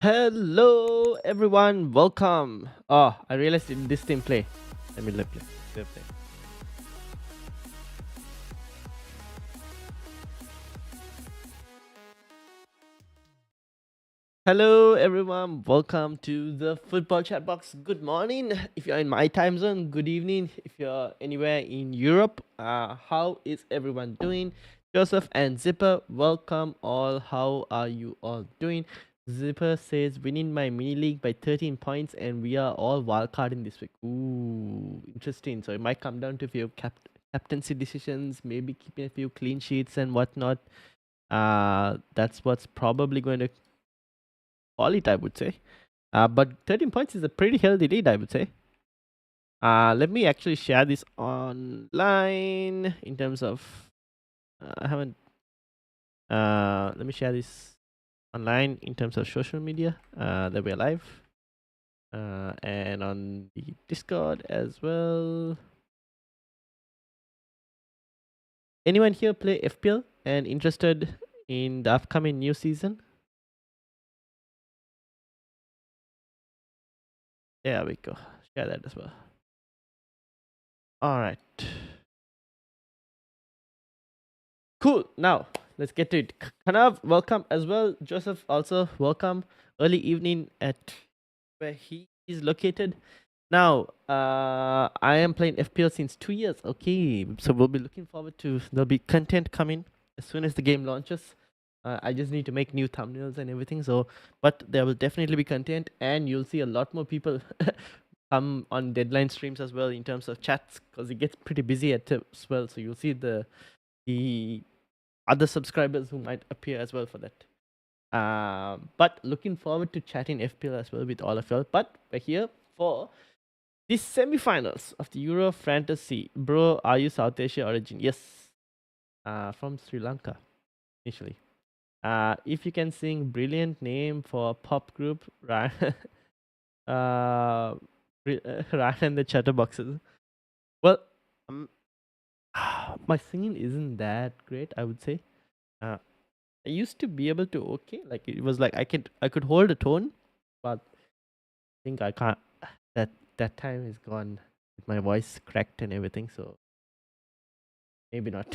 Hello, everyone. Welcome. Oh, I realized in this team play. Let me play. Hello, everyone. Welcome to the football chat box. Good morning. If you're in my time zone, good evening. If you're anywhere in Europe, how is everyone doing? Joseph and Zipper, welcome all. How are you all doing? Zipper says winning my mini league by 13 points, and we are all wildcarding this week. Ooh, interesting. So it might come down to a few captaincy decisions, maybe keeping a few clean sheets and whatnot. That's what's probably going to call it, I would say. But 13 points is a pretty healthy lead, I would say. Let me actually share this online in terms of. I haven't. Let me share this online in terms of social media that we're live. And on the Discord as well. Anyone here play FPL and interested in the upcoming new season? There we go. Share that as well. All right. Cool. Now let's get to it. Kanav, welcome as well. Joseph, also welcome. Early evening at where he is located. Now, I am playing FPL since 2 years. Okay, so we'll be looking forward to. There'll be content coming as soon as the game launches. I just need to make new thumbnails and everything. So, but there will definitely be content, and you'll see a lot more people come on deadline streams as well in terms of chats because it gets pretty busy as well. So you'll see the other subscribers who might appear as well for that. But looking forward to chatting FPL as well with all of y'all. But we're here for the semi-finals of the Euro Fantasy. Bro, are you South Asia origin? Yes. From Sri Lanka, initially. If you can sing brilliant name for a pop group, Ryan, Ryan and the Chatterboxes. Well, um, my singing isn't that great, I would say. Uh, I used to be able to like it was like I could hold a tone, but I think I can't. That time is gone. With my voice cracked and everything, so maybe not.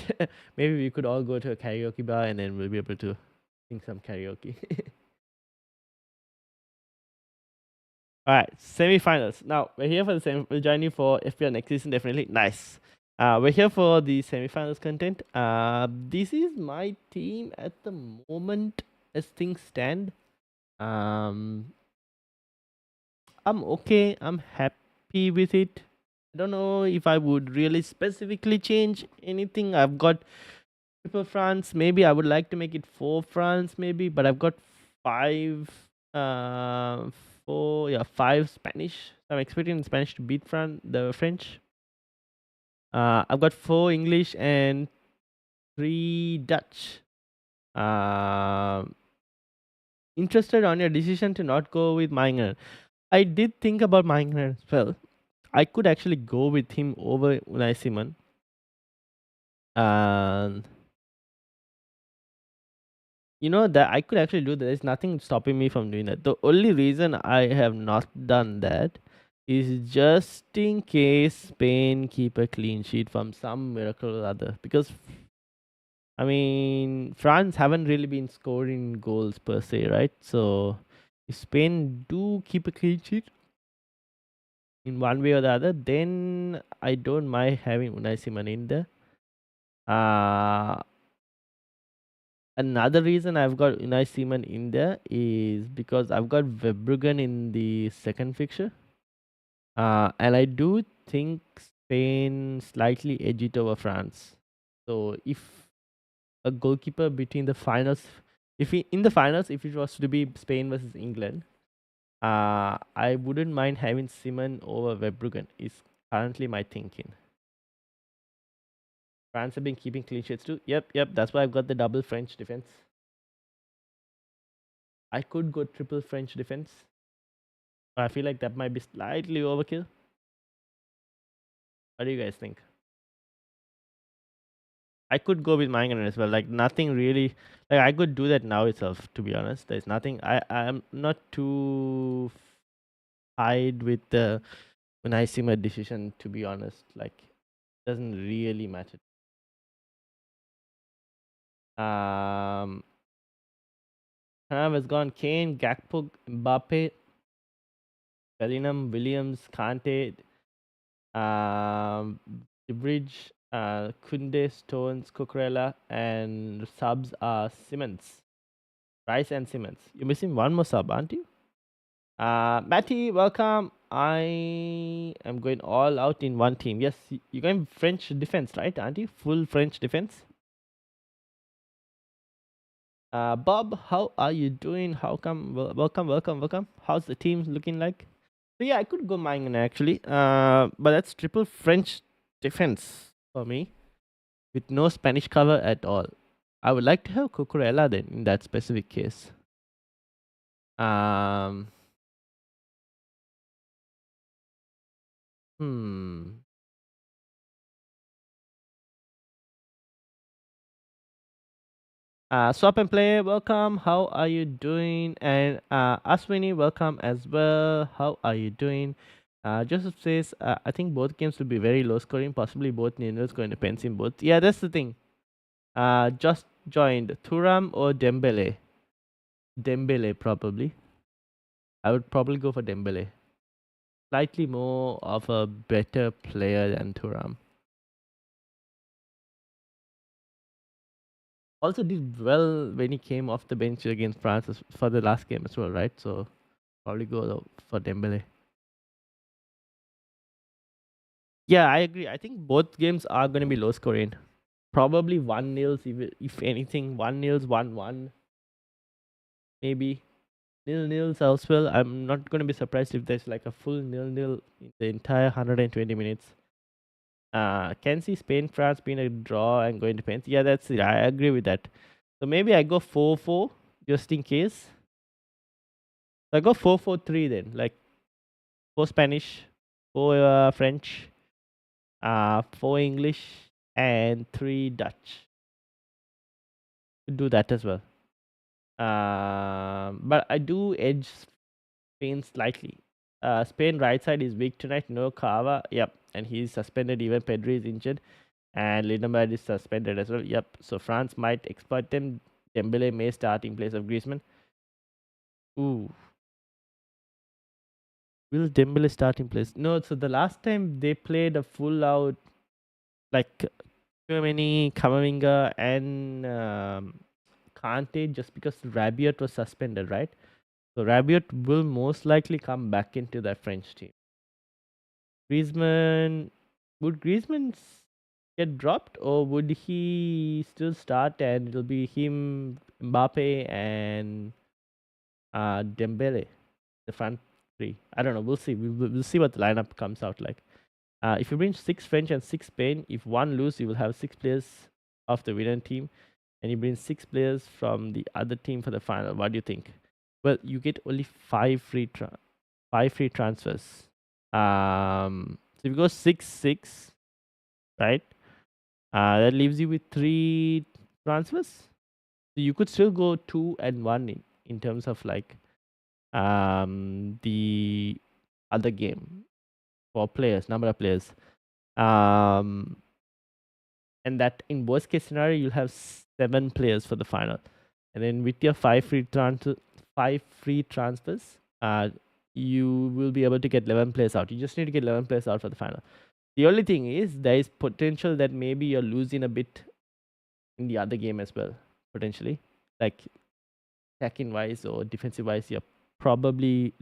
Maybe we could all go to a karaoke bar and then we'll be able to sing some karaoke. All right, semi-finals. Now we're here for the semi. We'll join you for FPL next season, definitely. Nice. We're here for the semi-finals content. This is my team at the moment as things stand. Um, I'm okay. I'm happy with it. I don't know if I would really specifically change anything. I've got triple France. Maybe I would like to make it 4 France, maybe, but I've got five, uh, five Spanish. I'm expecting Spanish to beat the French. I've got 4 English and 3 Dutch. Interested on your decision to not go with Manger. I did think about Manger as well. I could actually go with him over Unai Simon. And you know that I could actually do that. There's nothing stopping me from doing that. The only reason I have not done that is just in case Spain keep a clean sheet from some miracle or other. Because I mean, France haven't really been scoring goals per se, right? So if Spain do keep a clean sheet in one way or the other, then I don't mind having Unai Simon in there. Another reason I've got Unai Simon in there is because I've got Verbruggen in the second fixture. And I do think Spain slightly edge it over France. So if a goalkeeper between the finals, if it was to be Spain versus England, I wouldn't mind having Simon over Verbruggen. Is currently my thinking. France have been keeping clean sheets too. Yep. That's why I've got the double French defense. I could go triple French defense. But I feel like that might be slightly overkill. What do you guys think? I could go with Mangan as well. Like nothing really. Like I could do that now itself. To be honest, there's nothing. I'm not too hide with the when I see my decision. To be honest, like doesn't really matter. Um, Pranav has gone. Kane, Gakpo, Mbappe, Bellingham, Williams, Kante, the bridge, Kunde, Stones, Cucurella, and subs are Simmons, Rice, and Simmons. You're missing one more sub, aren't you? Matty, welcome. I am going all out in one team. Yes, you're going French defense, right, aren't you? Full French defense. Bob, how are you doing? How come? Welcome, welcome, welcome. How's the team looking like? So yeah, I could go Mangan actually. But that's triple French defense for me with no Spanish cover at all. I would like to have Cucurella then in that specific case. Um, hmm. Swap and play, welcome. How are you doing? And Aswini, welcome as well. How are you doing? Joseph says, I think both games will be very low scoring, possibly both nil going to pens in both. Yeah, that's the thing. Just joined Thuram or Dembele. Dembele probably. I would probably go for Dembele. Slightly more of a better player than Thuram. Also did well when he came off the bench against France for the last game as well, right? So probably go for Dembele. Yeah, I agree. I think both games are going to be low scoring. Probably 1-0, if anything, 1-0, 1-1, maybe. 0-0 as well. I'm not going to be surprised if there's like a full 0-0 in the entire 120 minutes. Can see Spain, France being a draw and going to pens. Yeah, that's it. I agree with that. So maybe I go 4-4 just in case. So I go 4-4-3 then. Like 4 Spanish, 4 French, 4 English, and 3 Dutch. Do that as well. But I do edge Spain slightly. Spain right side is weak tonight. No Cava. Yep. And he's suspended. Even Pedri is injured. And Lindemann is suspended as well. Yep. So France might exploit them. Dembele may start in place of Griezmann. Ooh. Will Dembele start in place? No. So the last time they played a full out like Germany, Kamavinga, and Kante just because Rabiot was suspended, right? So Rabiot will most likely come back into that French team. Griezmann, would Griezmann get dropped or would he still start and it'll be him, Mbappe, and Dembele, the front three? I don't know. We'll see. We'll see what the lineup comes out like. If you bring 6 French and 6 Spain, if one lose, you will have 6 players of the winning team, and you bring 6 players from the other team for the final. What do you think? Well, you get only 5 free transfers. So if you go 6-6, right? That leaves you with 3 transfers. So you could still go 2-1 in terms of like the other game for players, number of players. And that in worst case scenario, you'll have 7 players for the final. And then with your 5 free transfers, you will be able to get 11 players out. You just need to get 11 players out for the final. The only thing is there is potential that maybe you're losing a bit in the other game as well, potentially. Like attacking wise or defensive wise, you're probably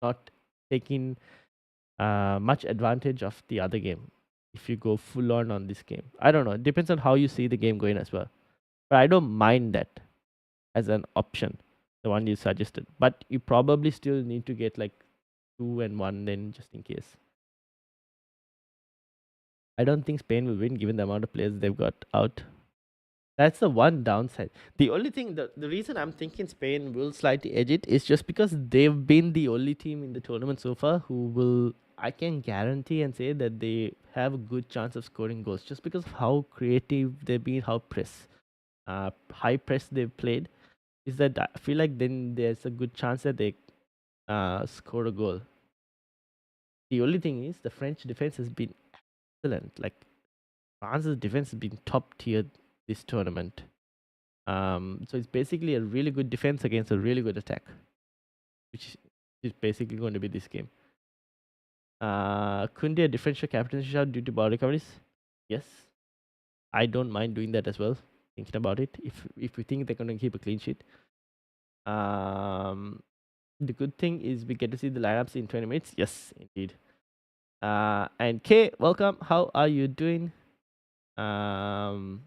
not taking much advantage of the other game if you go full on this game. I don't know. It depends on how you see the game going as well. But I don't mind that as an option, the one you suggested. But you probably still need to get like 2-1 then just in case. I don't think Spain will win given the amount of players they've got out. That's the one downside. The only thing, the reason I'm thinking Spain will slightly edge it is just because they've been the only team in the tournament so far who will I can guarantee and say that they have a good chance of scoring goals just because of how creative they've been, how high press they've played. Is that I feel like then there's a good chance that they score a goal. The only thing is the French defense has been excellent. Like France's defense has been top tier this tournament. So it's basically a really good defense against a really good attack, which is basically going to be this game. Couldn't a differential captaincy shot due to ball recoveries? Yes, I don't mind doing that as well. Thinking about it, if we think they're going to keep a clean sheet, the good thing is we get to see the lineups in 20 minutes. Yes, indeed. And K, welcome. How are you doing? The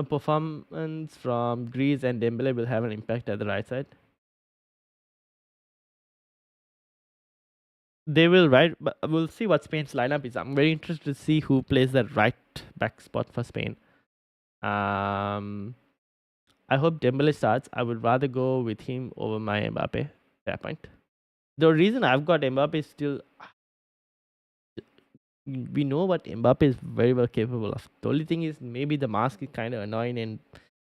performance from Greece and Dembele will have an impact at the right side. They will, right? But we'll see what Spain's lineup is. I'm very interested to see who plays that right back spot for Spain. I hope Dembele starts. I would rather go with him over my Mbappe. Fair point. The reason I've got Mbappe is still, we know what Mbappe is very well capable of. The only thing is maybe the mask is kind of annoying and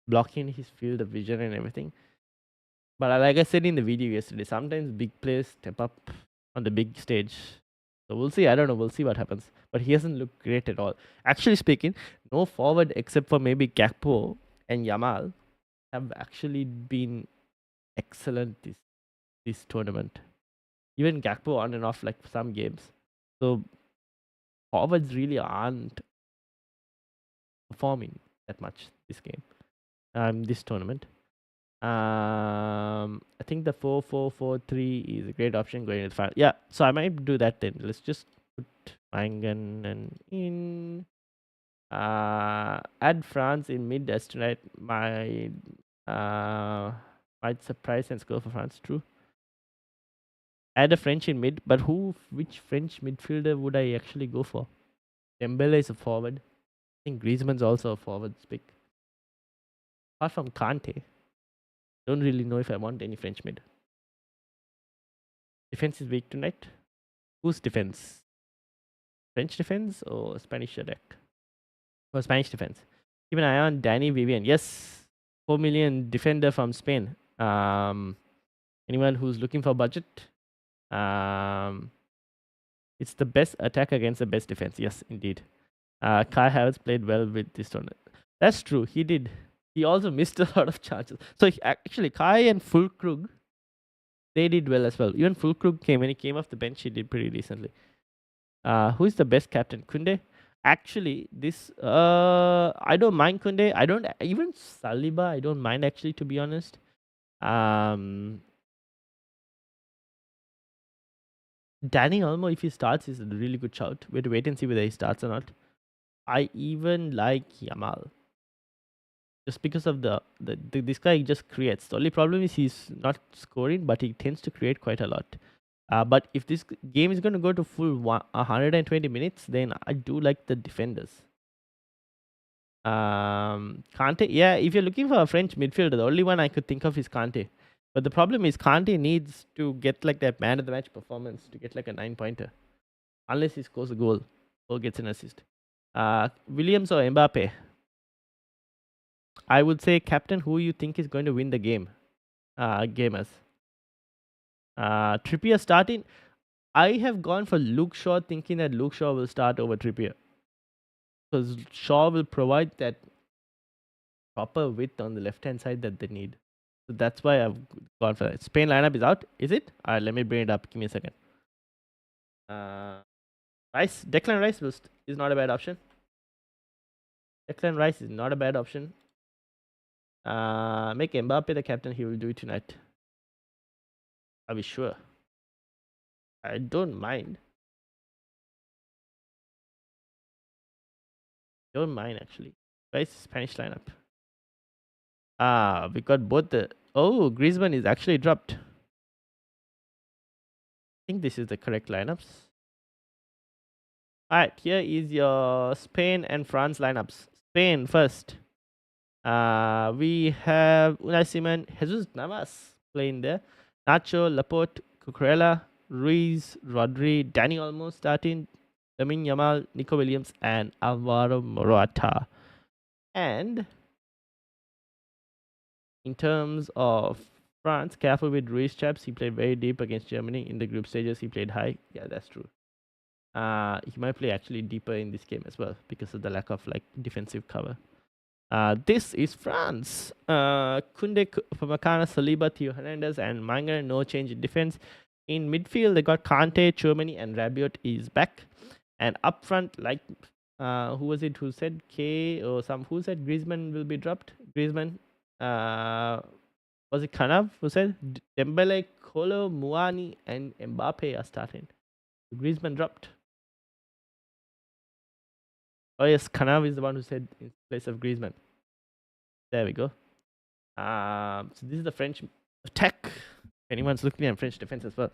blocking his field of vision and everything. But like I said in the video yesterday, sometimes big players step up on the big stage. So we'll see. I don't know. We'll see what happens. But he hasn't looked great at all. Actually speaking, no forward except for maybe Gakpo and Yamal have actually been excellent this tournament. Even Gakpo on and off like some games. So forwards really aren't performing that much this game. This tournament. I think the 4-4-4-3 is a great option going to the final. Yeah, so I might do that then. Let's just put Mangan and in. Add France in mid as tonight. Might surprise and score for France. True. Add a French in mid, but which French midfielder would I actually go for? Dembele is a forward. I think Griezmann's also a forward pick. Apart from Kante, don't really know if I want any French mid. Defense is weak tonight. Whose defense? French defense or Spanish attack? Or Spanish defense. Keep an eye on Danny Vivian. Yes, 4 million defender from Spain. Anyone who's looking for budget? It's the best attack against the best defense. Yes, indeed. Kai Havertz played well with this tournament. That's true. He did. He also missed a lot of chances. So actually, Kai and Fulkrug, they did well as well. Even Fulkrug when he came off the bench, he did pretty decently. Who is the best captain? Kunde? Actually, I don't mind Kunde. I don't even Saliba. I don't mind actually, to be honest. Danny Olmo, if he starts, is a really good shout. We have to wait and see whether he starts or not. I even like Yamal. Just because of this guy just creates. The only problem is he's not scoring, but he tends to create quite a lot. But if this game is going to go to full 120 minutes, then I do like the defenders. Kante, yeah, if you're looking for a French midfielder, the only one I could think of is Kante. But the problem is Kante needs to get like that man of the match performance to get like a 9-pointer. Unless he scores a goal or gets an assist. Williams or Mbappe? I would say captain, who you think is going to win the game. Gamers. Trippier starting. I have gone for Luke Shaw, thinking that Luke Shaw will start over Trippier. Because Shaw will provide that proper width on the left-hand side that they need. So that's why I've gone for that. Spain lineup is out. Is it? Alright, let me bring it up. Give me a second. Rice. Declan Rice is not a bad option. Declan Rice is not a bad option. Make Mbappe the captain. He will do it tonight. Are we sure? I don't mind. Don't mind actually. Where's Spanish lineup? We got both the. Oh, Griezmann is actually dropped. I think this is the correct lineups. Alright, here is your Spain and France lineups. Spain first. We have Unai Simon, Jesus Navas playing there. Nacho, Laporte, Cucurella, Ruiz, Rodri, Danny Olmo starting, Lamine Yamal, Nico Williams, and Alvaro Morata. And in terms of France, careful with Ruiz chaps. He played very deep against Germany in the group stages. He played high. Yeah, that's true. He might play actually deeper in this game as well because of the lack of like defensive cover. This is France. Kunde, Pamecano, Saliba, Theo Hernandez, and Manga. No change in defense. In midfield, they got Kante, Chouameni, and Rabiot is back. And up front, like who was it who said K or some who said Griezmann will be dropped? Griezmann. Was it Kanav who said Dembele, Kolo, Muani, and Mbappe are starting? Griezmann dropped. Oh yes, Kanav is the one who said in place of Griezmann. There we go. So this is the French attack. If anyone's looking at French defense as well.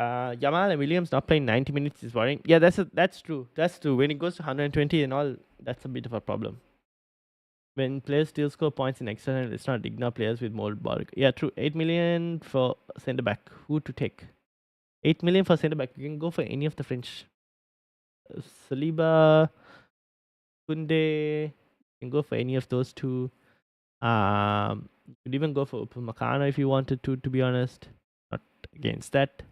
Yamal and Williams not playing 90 minutes is worrying. Yeah, that's true. That's true. When it goes to 120 and all, that's a bit of a problem. When players still score points in extra time, let's not ignore players with more ball. Yeah, true. 8 million for centre back. Who to take? 8 million for centre back. You can go for any of the French. Saliba, Kunde. You can go for any of those two. You could even go for Upamecano if you wanted to be honest. Not against that.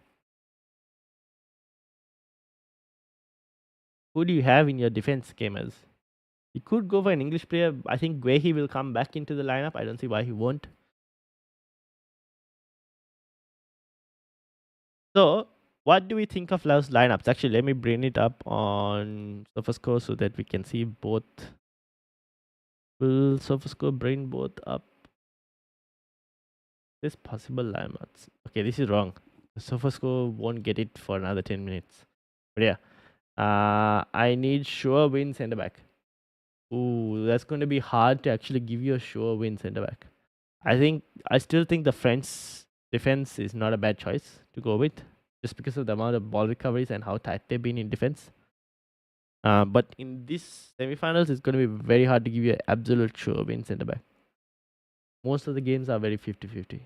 Who do you have in your defense, gamers? You could go for an English player. I think Guehi will come back into the lineup. I don't see why he won't. So, what do we think of Laos lineups? Actually, let me bring it up on SofaScore so that we can see both. Will SofaScore bring both up? This possible lineups. Okay, this is wrong. SofaScore won't get it for another 10 minutes. But yeah, I need sure win centre back. Ooh, that's going to be hard to actually give you a sure win centre back. I still think the French defense is not a bad choice to go with, just because of the amount of ball recoveries and how tight they've been in defense. But in this semifinals, it's going to be very hard to give you an absolute sure win centre back. Most of the games are very 50-50.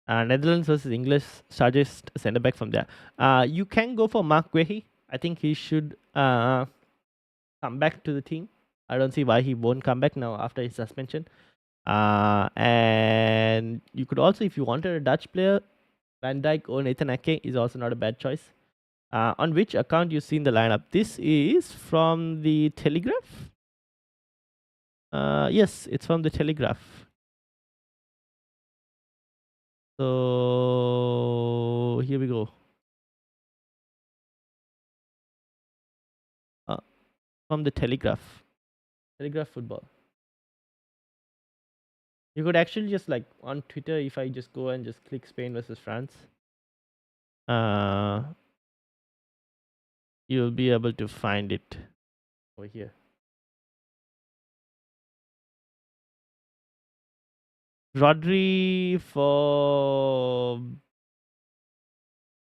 Netherlands versus English suggest centre back from there. You can go for Mark Guehi. I think he should come back to the team. I don't see why he won't come back now after his suspension. And you could also, if you wanted a Dutch player, Van Dijk or Nathan Ake is also not a bad choice. On which account you seen the lineup? This is from the Telegraph. Yes, it's from the Telegraph. So here we go. From the Telegraph. Telegraph Football. You could actually just like on Twitter, if I just go and just click Spain versus France, you'll be able to find it over here. Rodri for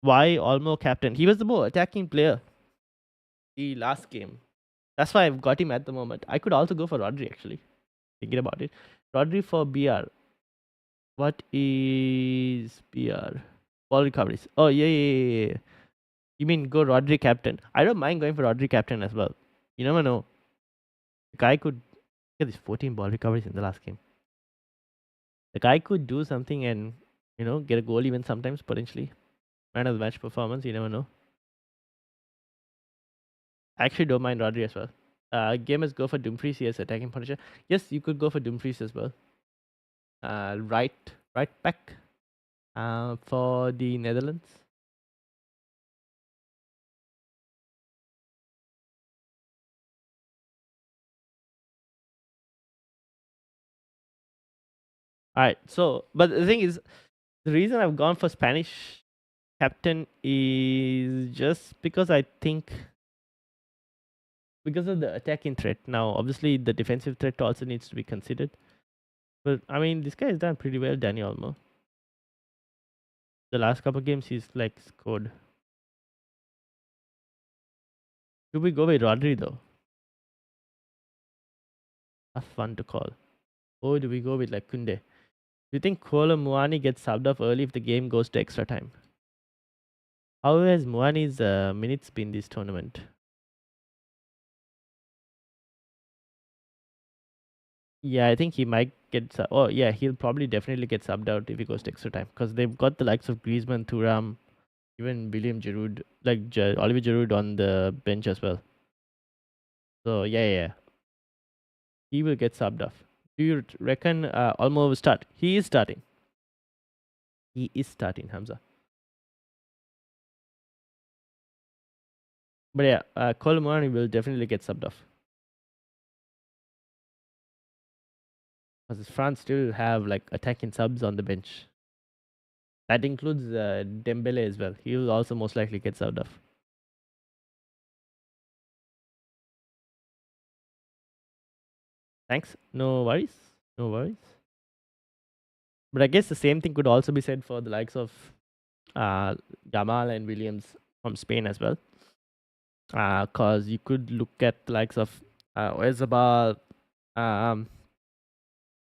why Olmo captain? He was the more attacking player the last game. That's why I've got him at the moment. I could also go for Rodri actually. Thinking about it. Rodri for BR. What is BR? Ball recoveries. Oh yeah. You mean go Rodri captain? I don't mind going for Rodri captain as well. You never know. The guy could get these 14 ball recoveries in the last game. The guy could do something and get a goal even sometimes potentially. Man of the match performance. You never know. I actually don't mind Rodri as well. Gamers go for Dumfries as attacking punisher. Yes, you could go for Dumfries as well. Right back for the Netherlands. Alright, so but the thing is, the reason I've gone for Spanish captain is just because I think because of the attacking threat. Now, obviously, the defensive threat also needs to be considered. But I mean, this guy has done pretty well, Danny Olmo. The last couple games, he's like scored. Should we go with Rodri though? That's fun to call. Or do we go with like Kunde? Do you think Kolo Muani gets subbed off early if the game goes to extra time? How has Muani's minutes been this tournament? Yeah, I think he might get. Oh, yeah, he'll probably definitely get subbed out if he goes to extra time because they've got the likes of Griezmann, Thuram, even William Giroud, like Oliver Giroud on the bench as well. So yeah, he will get subbed off. Do you reckon Olmo will start? He is starting. He is starting, Hamza. But yeah, Colomani will definitely get subbed off. Because France still have like attacking subs on the bench. That includes Dembele as well. He will also most likely get subbed off. Thanks. No worries. No worries. But I guess the same thing could also be said for the likes of uh, Gamal and Williams from Spain as well. Because you could look at the likes of Oyarzabal,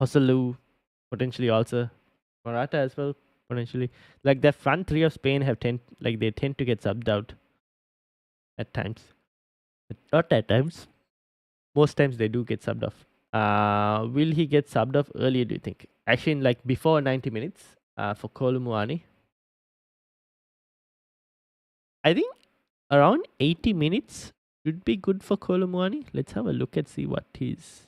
Joselu, potentially also Morata as well, potentially. Like the front three of Spain they tend to get subbed out at times. Not at times. Most times they do get subbed off. Will he get subbed off earlier, do you think? Actually, in like before 90 minutes for Kolumuani. I think around 80 minutes should be good for Kolumuani. Let's have a look and see what he's.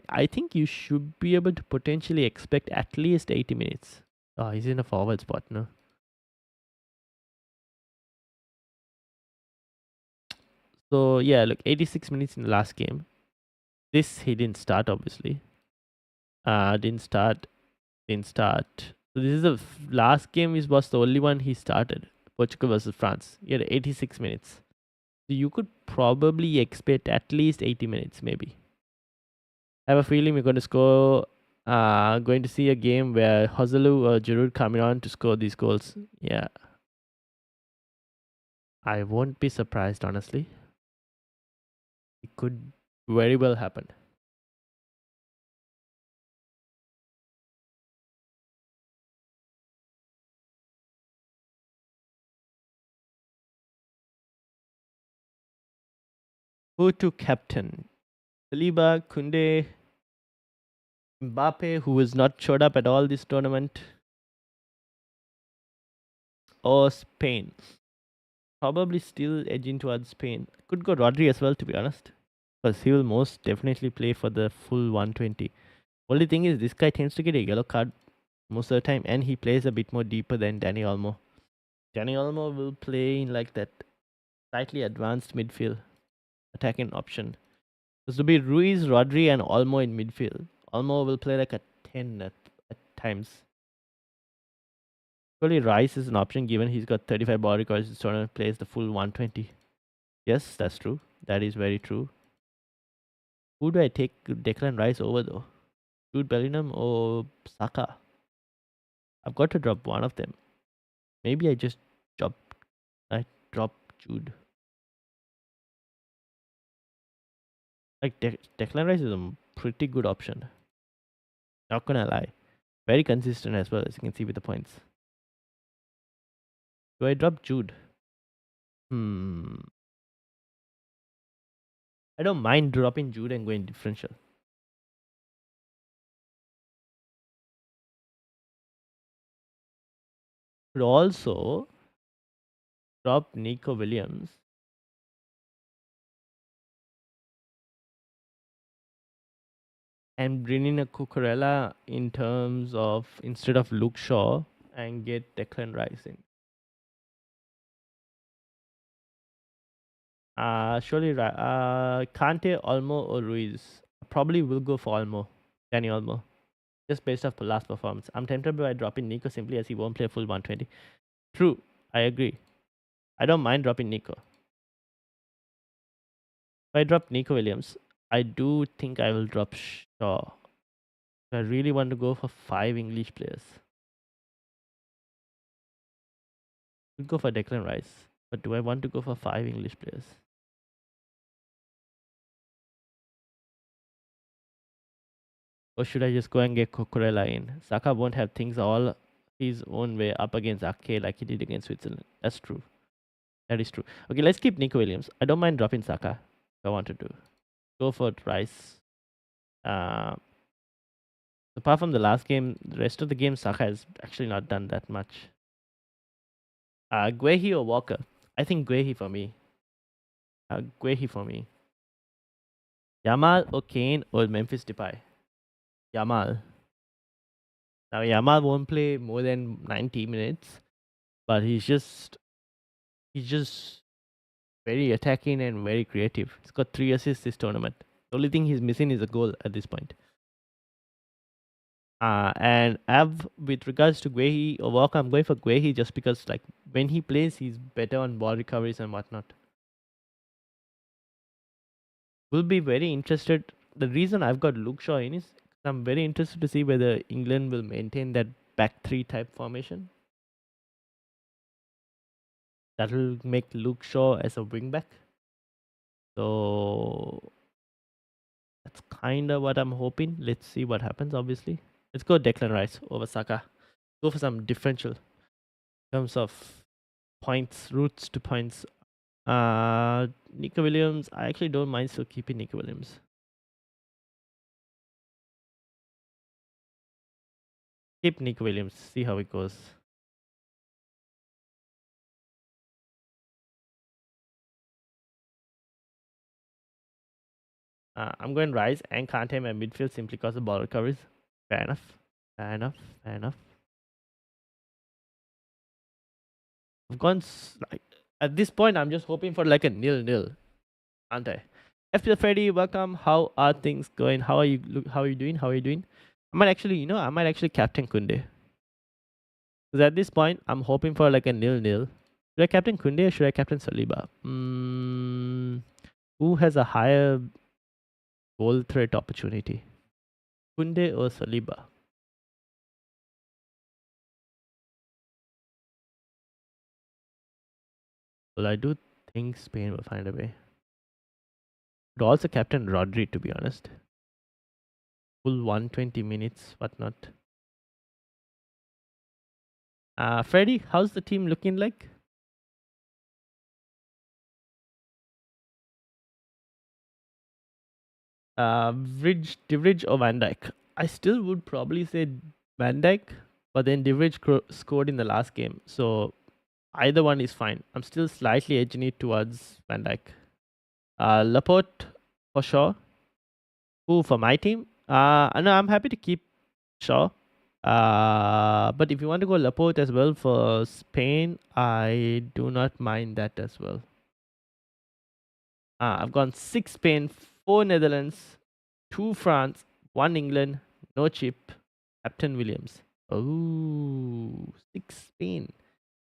I think you should be able to potentially expect at least 80 minutes. Oh, he's in a forward spot, no? So yeah, look, 86 minutes in the last game. This he didn't start, obviously. Didn't start. Didn't start. So this is the last game. Was the only one he started. Portugal versus France. He had 86 minutes. So you could probably expect at least 80 minutes, maybe. I have a feeling we're going to score. Going to see a game where Joselu or Giroud coming on to score these goals. Yeah, I won't be surprised, honestly. It could very well happen. Who to captain? Saliba, Kunde, Mbappe, who has not showed up at all this tournament, or Spain? Probably still edging towards Spain. Could go Rodri as well, to be honest, because he will most definitely play for the full 120. Only thing is, this guy tends to get a yellow card most of the time, and he plays a bit more deeper than Danny Olmo. Danny Olmo will play in like that slightly advanced midfield attacking option. This will be Ruiz, Rodri, and Olmo in midfield. Olmo will play like a 10 at times. Probably Rice is an option given he's got 35 ball records. This tournament plays the full 120. Yes, that's true. That is very true. Who do I take Declan Rice over though? Jude Bellingham or Saka? I've got to drop one of them. Maybe drop I drop Jude. Like Declan Rice is a pretty good option. Not gonna lie. Very consistent as well, as you can see with the points. Do I drop Jude? I don't mind dropping Jude and going differential. Could also drop Nico Williams and bring in a Cucurella in terms of instead of Luke Shaw and get Declan Rice in. Surely Kante, Olmo, or Ruiz. Probably will go for Olmo, Danny Olmo, just based off the last performance. I'm tempted by dropping Nico simply as he won't play full 120. True, I agree. I don't mind dropping Nico. If I drop Nico Williams, I do think I will drop Shaw. I really want to go for 5 English players. I'll go for Declan Rice. But do I want to go for 5 English players? Or should I just go and get Cucurella in? Saka won't have things all his own way up against Ake like he did against Switzerland. That's true. That is true. Okay, let's keep Nico Williams. I don't mind dropping Saka if I want to do. Go for Rice. Uh, apart from the last game, the rest of the game, Saka has actually not done that much. Guehi or Walker? I think Guehi for me. Guehi for me. Yamal or Kane or Memphis Depay? Yamal. Now Yamal won't play more than 90 minutes, but he's just very attacking and very creative. He's got 3 assists this tournament. The only thing he's missing is a goal at this point. And with regards to Guehi or Walker, I'm going for Guehi just because like when he plays, he's better on ball recoveries and whatnot. Will be very interested. The reason I've got Luke Shaw in is I'm very interested to see whether England will maintain that back 3 type formation. That'll make Luke Shaw as a wing back. So that's kind of what I'm hoping. Let's see what happens, obviously. Let's go Declan Rice over Saka. Go for some differential in terms of points, routes to points. Nico Williams, I actually don't mind still keeping Nico Williams. Keep Nico Williams, see how it goes. I'm going Rice and Kante in my midfield simply because the ball recoveries. Fair enough. Fair enough. Fair enough. I've gone like at this point. I'm just hoping for like a 0-0, aren't I? FPL Freddy, welcome. How are things going? How are you? How are you doing? How are you doing? I might actually captain Kunde. Because at this point, I'm hoping for like a 0-0. Should I captain Kunde or should I captain Saliba? Who has a higher goal threat opportunity? Kunde or Saliba? Well, I do think Spain will find a way. But also captain Rodri, to be honest. Full 120 minutes, whatnot. Freddy, how's the team looking like? Divrij or Van Dijk? I still would probably say Van Dijk, but then Divrij scored in the last game, so either one is fine. I'm still slightly edging it towards Van Dijk. Laporte for sure. Who for my team? No, I'm happy to keep Shaw. But if you want to go Laporte as well for Spain, I do not mind that as well. I've gone 6 Spain, 4 Netherlands, 2 France, 1 England, no chip, Captain Williams. Oh, 6 Spain.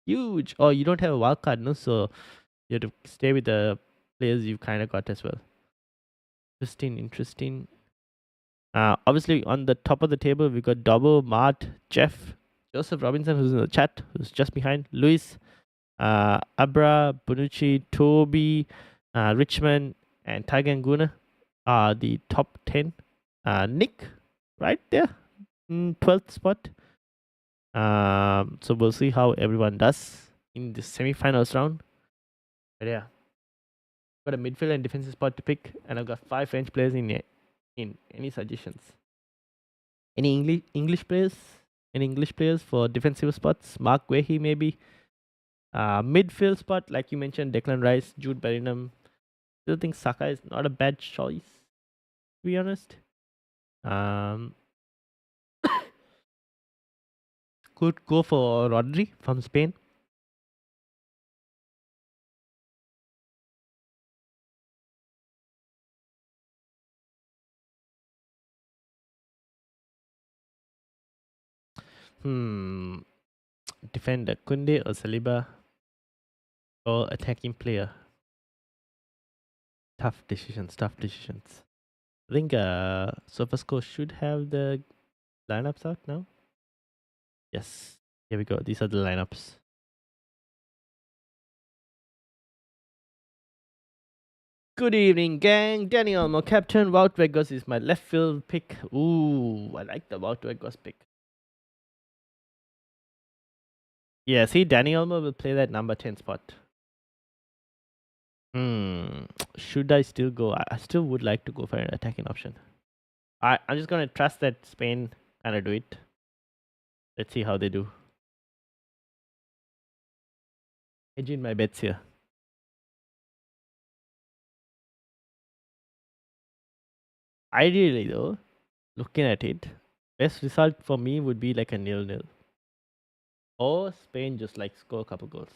Huge. Oh, you don't have a wild card, no? So you have to stay with the players you've kind of got as well. Interesting. Obviously, on the top of the table, we got Dobbo, Mart, Jeff, Joseph Robinson, who's in the chat, who's just behind, Luis, Abra, Bonucci, Toby, Richmond, and Tiger and Guna are the top 10. Nick, right there, 12th spot. So we'll see how everyone does in the semi-finals round. But yeah, got a midfield and defensive spot to pick, and I've got 5 French players in it. Any suggestions? Any English players? Any English players for defensive spots? Mark Guehi maybe. Midfield spot, like you mentioned, Declan Rice, Jude Bellingham. Still think Saka is not a bad choice, to be honest. Could go for Rodri from Spain. Defender Kunde or Saliba or attacking player. Tough decisions. I think SofaScore should have the lineups out now. Yes, here we go. These are the lineups. Good evening, gang. Danny Olmo, captain. Wout Weghorst is my left field pick. Ooh, I like the Wout Weghorst pick. Yeah, see, Danny Olmo will play that number 10 spot. Should I still go? I still would like to go for an attacking option. I'm just going to trust that Spain kind of do it. Let's see how they do. Hedging my bets here. Ideally, though, looking at it, best result for me would be like a 0-0. Or Spain just like score a couple goals.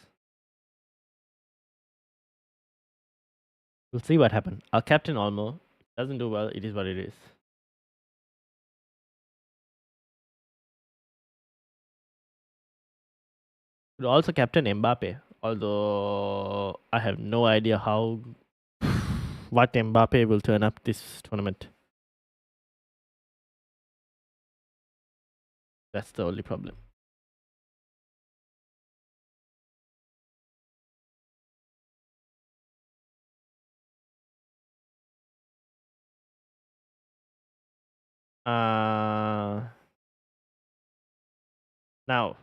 We'll see what happens. Our captain Olmo doesn't do well. It is what it is. Could also captain Mbappe. Although I have no idea how what Mbappe will turn up this tournament. That's the only problem. Now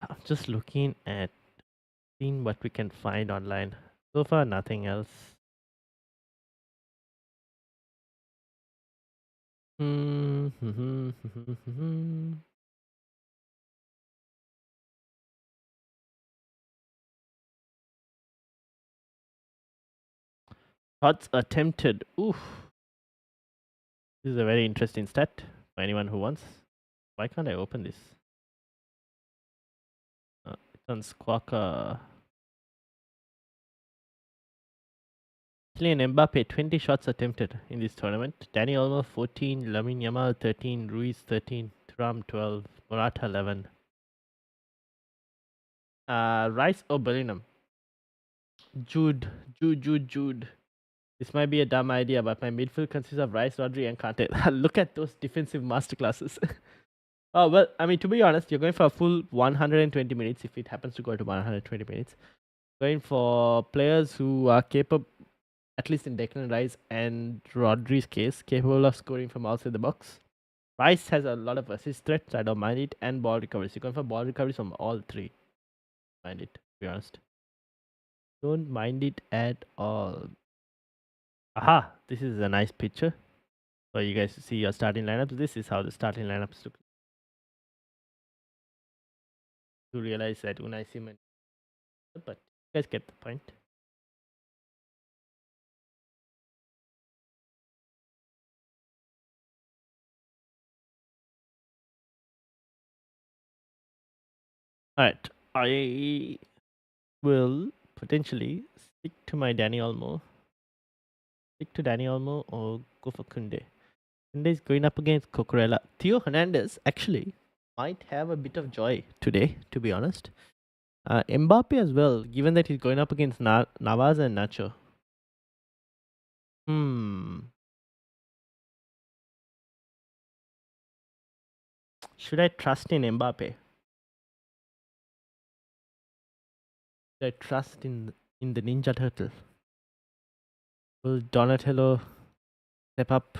I'm just looking at seeing what we can find online. So far, nothing else. Shots attempted. Oof. This is a very interesting stat for anyone who wants. Why can't I open this? It's on Squawka. Kylian Mbappe, 20 shots attempted in this tournament. Dani Olmo, 14. Lamine Yamal, 13. Ruiz, 13. Thuram, 12. Morata, 11. Rice or Bellingham? Jude. This might be a dumb idea, but my midfield consists of Rice, Rodri, and Kante. Look at those defensive masterclasses. Oh, well, I mean, to be honest, you're going for a full 120 minutes if it happens to go to 120 minutes. Going for players who are capable, at least in Declan Rice and Rodri's case, capable of scoring from outside the box. Rice has a lot of assist threats, I don't mind it, and ball recoveries. You're going for ball recoveries from all three. Mind it, to be honest. Don't mind it at all. Aha, this is a nice picture for you guys to see your starting lineups. This is how the starting lineups look. To realize that Unai Simon, but you guys get the point. Alright, I will potentially stick to my Dani Olmo. Stick to Dani Olmo or go for Kunde. Kunde is going up against Cucurella. Theo Hernandez actually might have a bit of joy today, to be honest. Mbappe as well, given that he's going up against Navas and Nacho. Should I trust in Mbappe? Should I trust in the Ninja Turtle? Will Donatello step up?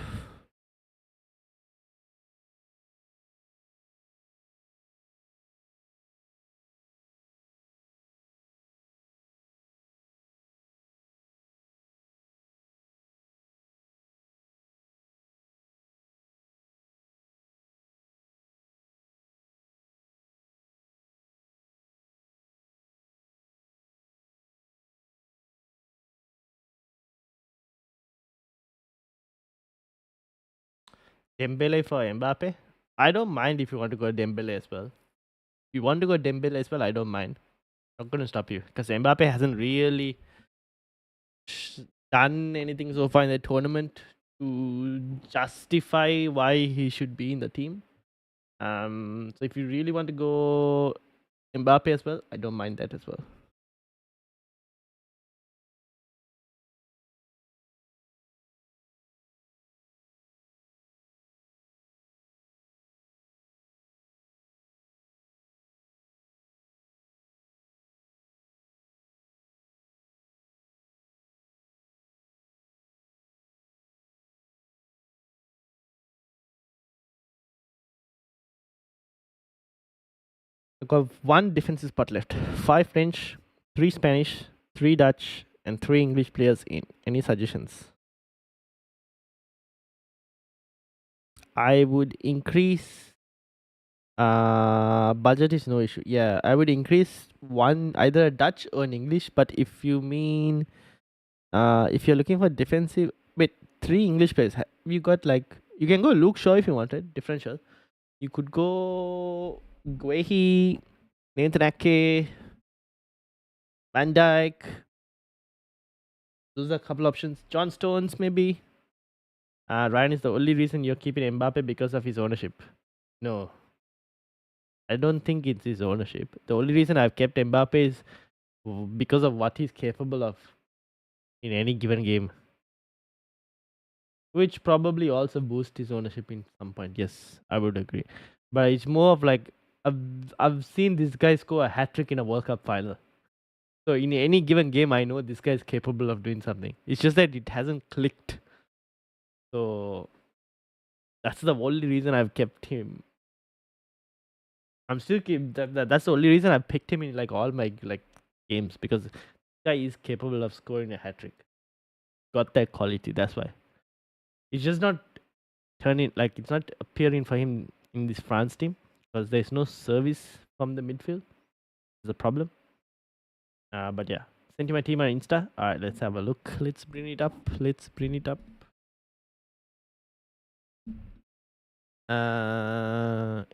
Dembele for Mbappe? I don't mind if you want to go Dembele as well. If you want to go Dembele as well, I don't mind. I'm not going to stop you because Mbappe hasn't really done anything so far in the tournament to justify why he should be in the team. So if you really want to go Mbappe as well, I don't mind that as well. I've got one defensive spot left. 5 French, 3 Spanish, 3 Dutch, and 3 English players in. Any suggestions? I would increase. Budget is no issue. Yeah, I would increase one either a Dutch or an English. But if you mean, if you're looking for defensive, wait, 3 English players. You got like you can go Luke Shaw if you wanted differential. You could go Guehi, Nathan Ake, Van Dyke. Those are a couple options. John Stones maybe. Ryan is the only reason you're keeping Mbappe because of his ownership. No, I don't think it's his ownership. The only reason I've kept Mbappe is because of what he's capable of in any given game, which probably also boosts his ownership in some point. Yes, I would agree. But it's more of like I've I've seen this guy score a hat trick in a World Cup final. So in any given game, I know this guy is capable of doing something. It's just that it hasn't clicked. So that's the only reason I've kept him. I'm still that's the only reason I picked him in like all my like games because this guy is capable of scoring a hat trick. Got that quality. That's why it's just not turning like it's not appearing for him in this France team because there's no service from the midfield. There's a problem. But yeah, send to my team on Insta. All right, let's have a look. Let's bring it up. Let's bring it up.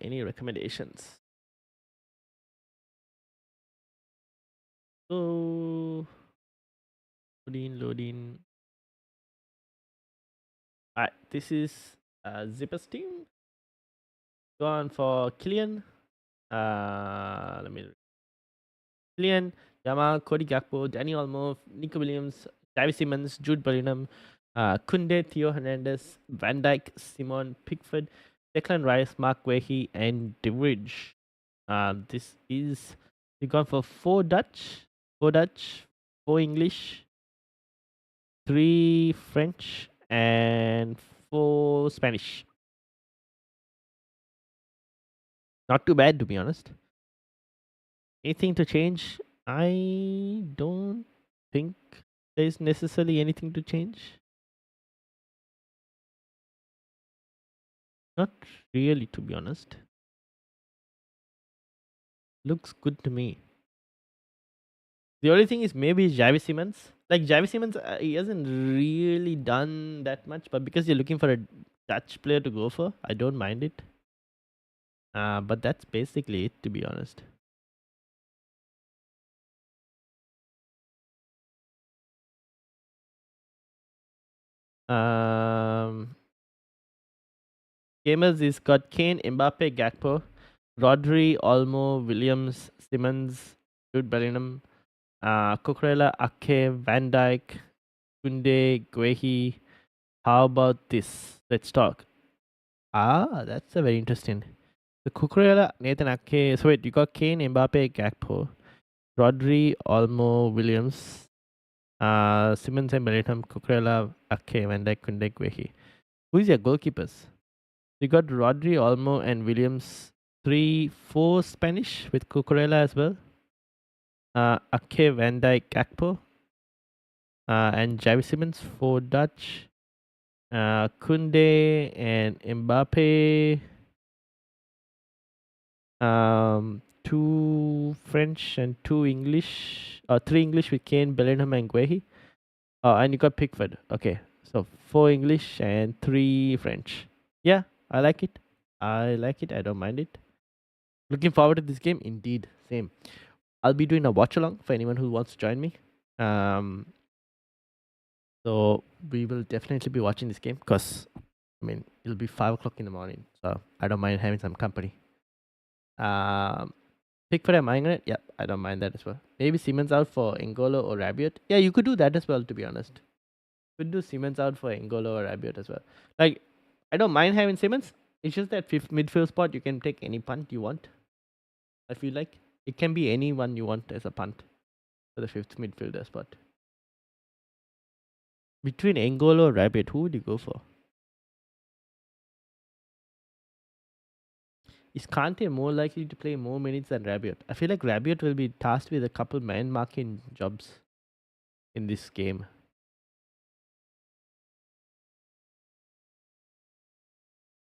Any recommendations? So loading. Alright, this is Zipper's team. Gone for Killian. Let me. Killian, Yama, Cody Gakpo, Danny Olmo, Nico Williams, David Simmons, Jude Bellingham, Kunde, Theo Hernandez, Van Dyke, Simon Pickford, Declan Rice, Mark Wehi, and DeWridge. This is we gone for 4 Dutch, 4 English, 3 French, and 4 Spanish. Not too bad, to be honest. Anything to change? I don't think there's necessarily anything to change. Not really, to be honest. Looks good to me. The only thing is maybe Javi Simmons. Like Javi Simmons, he hasn't really done that much, but because you're looking for a Dutch player to go for, I don't mind it. But that's basically it, to be honest. Gamers is got Kane, Mbappe, Gakpo, Rodri, Olmo, Williams, Simmons, Jude Bellingham, Cucurella, Ake, Van Dyke, Kunde, Guehi. How about this? Let's talk. That's a very interesting. The Cucurella, Nathan Ake. So wait, you got Kane, Mbappe, Gakpo, Rodri, Olmo, Williams, Simmons and Bellingham, Cucurella, Ake, Van Dijk, Kunde, Guehi. Who is your goalkeepers? You got Rodri, Olmo, and Williams. 4 Spanish with Cucurella as well. Ake, Van Dijk, Gakpo, and Javi Simmons. 4 Dutch. Kunde and Mbappe. 2 French and 2 English. 3 English with Kane, Bellingham, and Guehi. Oh, and you got Pickford. Okay, so 4 English and 3 French. Yeah, I like it. I like it. I don't mind it. Looking forward to this game. Indeed, same. I'll be doing a watch along for anyone who wants to join me. So we will definitely be watching this game because I mean, it'll be 5 o'clock in the morning, so I don't mind having some company. Um, Pickford and Mangane, yeah, I don't mind that as well. Maybe Siemens out for Ngolo or Rabiot. Yeah, you could do that as well, to be honest. Could do Siemens out for Ngolo or Rabiot as well. Like, I don't mind having Siemens. It's just that fifth midfield spot, you can take any punt you want. I feel like it can be anyone you want as a punt for the fifth midfielder spot. Between Ngolo or Rabiot, who would you go for? Is Kante more likely to play more minutes than Rabiot? I feel like Rabiot will be tasked with a couple man marking jobs in this game.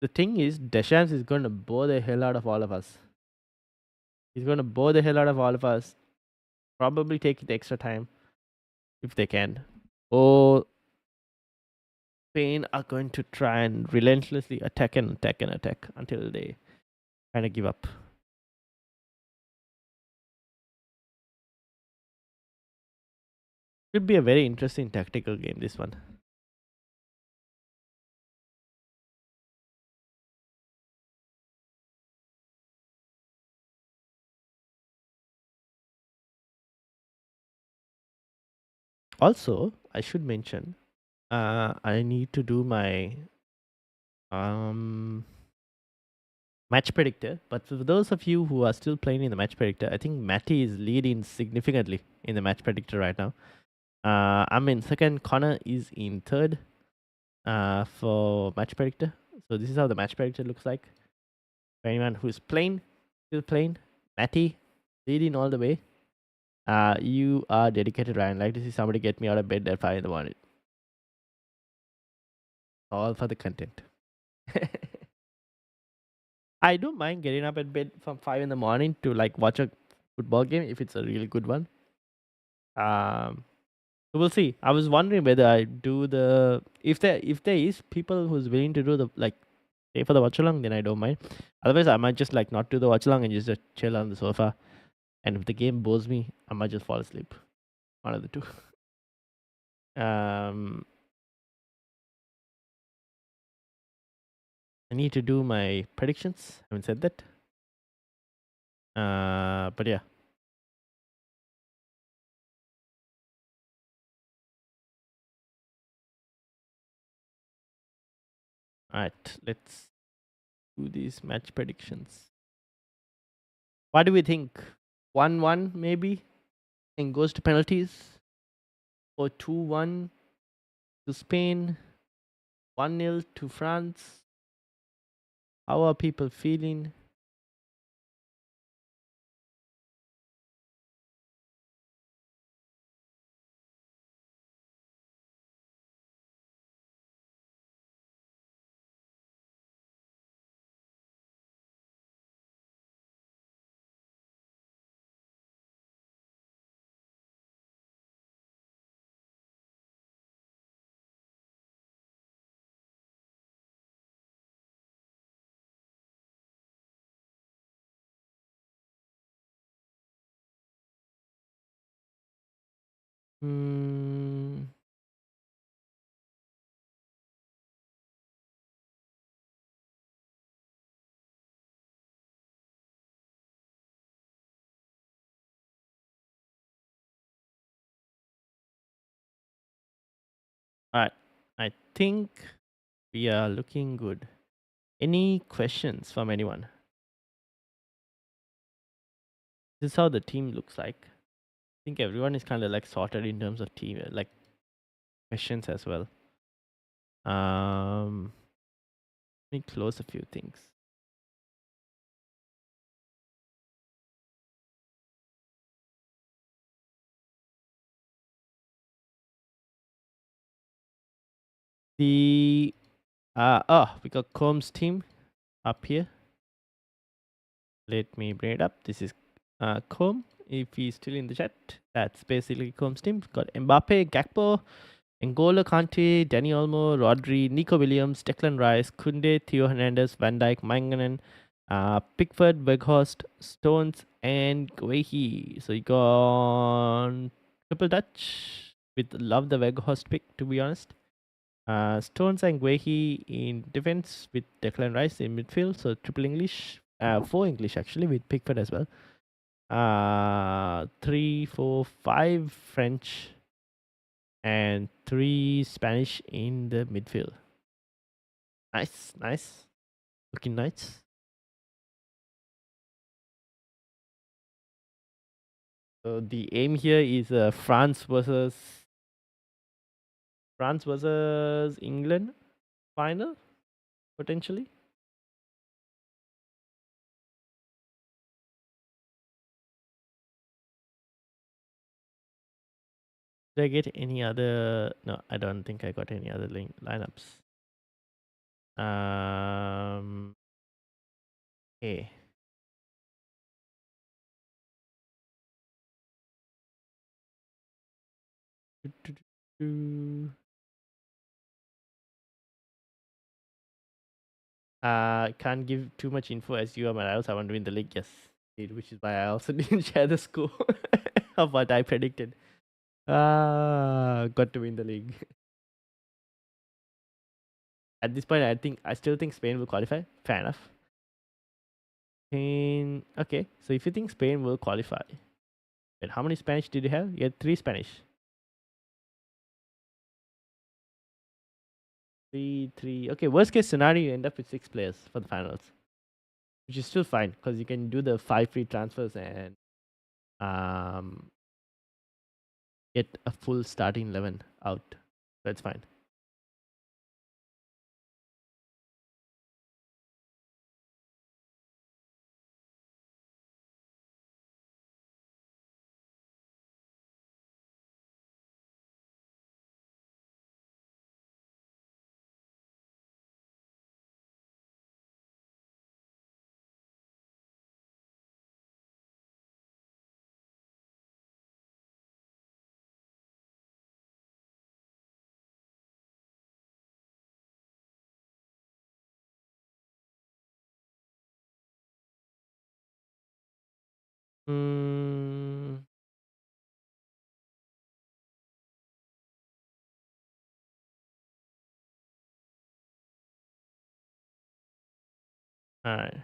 The thing is, Deschamps is going to bore the hell out of all of us. He's going to bore the hell out of all of us. Probably take the extra time if they can. Or Spain are going to try and relentlessly attack and attack and attack until they kind of give up. Could be a very interesting tactical game, this one. Also, I should mention, I need to do my match predictor. But for those of you who are still playing in the match predictor, I think Matty is leading significantly in the match predictor right now. I'm in second. Connor is in third. For match predictor. So this is how the match predictor looks like. For anyone who's playing, still playing, Matty leading all the way. You are dedicated, Ryan. Like to see somebody get me out of bed at 5 in the morning. All for the content. I don't mind getting up at bed from 5 in the morning to like watch a football game if it's a really good one. So we'll see. I was wondering whether I do the if there is people who's willing to do the like stay for the watch along, then I don't mind. Otherwise, I might just like not do the watch along and just chill on the sofa. And if the game bores me, I might just fall asleep. One of the two. I need to do my predictions. I haven't said that. But yeah. Alright, let's do these match predictions. What do we think? 1-1 maybe? And goes to penalties? Or 2-1 to Spain? 1-0 to France? How are people feeling? Hmm. Alright. I think we are looking good. Any questions from anyone? This is how the team looks like. I think everyone is kind of like sorted in terms of team, like questions as well. Let me close a few things. The we got Combs team up here. Let me bring it up. This is Comb. If he's still in the chat, that's basically Combs team. Got Mbappe, Gakpo, N'Golo Kante, Danny Olmo, Rodri, Nico Williams, Declan Rice, Kunde, Theo Hernandez, Van Dijk, Manganen, Pickford, Weghorst, Stones, and Guehi. So you got triple Dutch with love the Weghorst pick, to be honest. Stones and Guehi in defense with Declan Rice in midfield. So triple English, four English actually with Pickford as well. 3, 4, 5 French and 3 Spanish in the midfield. Nice, nice. Looking nice. So the aim here is France versus England final potentially. Did I get any other? No, I don't think I got any other lineups. Okay. Can't give too much info as you are my else I want to win the league. Yes, which is why I also didn't share the score of what I predicted. Got to win the league. At this point, I still think Spain will qualify. Fair enough. Spain. Okay, so if you think Spain will qualify, then how many Spanish did you have? You had 3 Spanish. 3, 3. Okay, worst case scenario, you end up with 6 players for the finals, which is still fine because you can do the 5 free transfers and um get a full starting 11 out. That's fine. Mm, all right.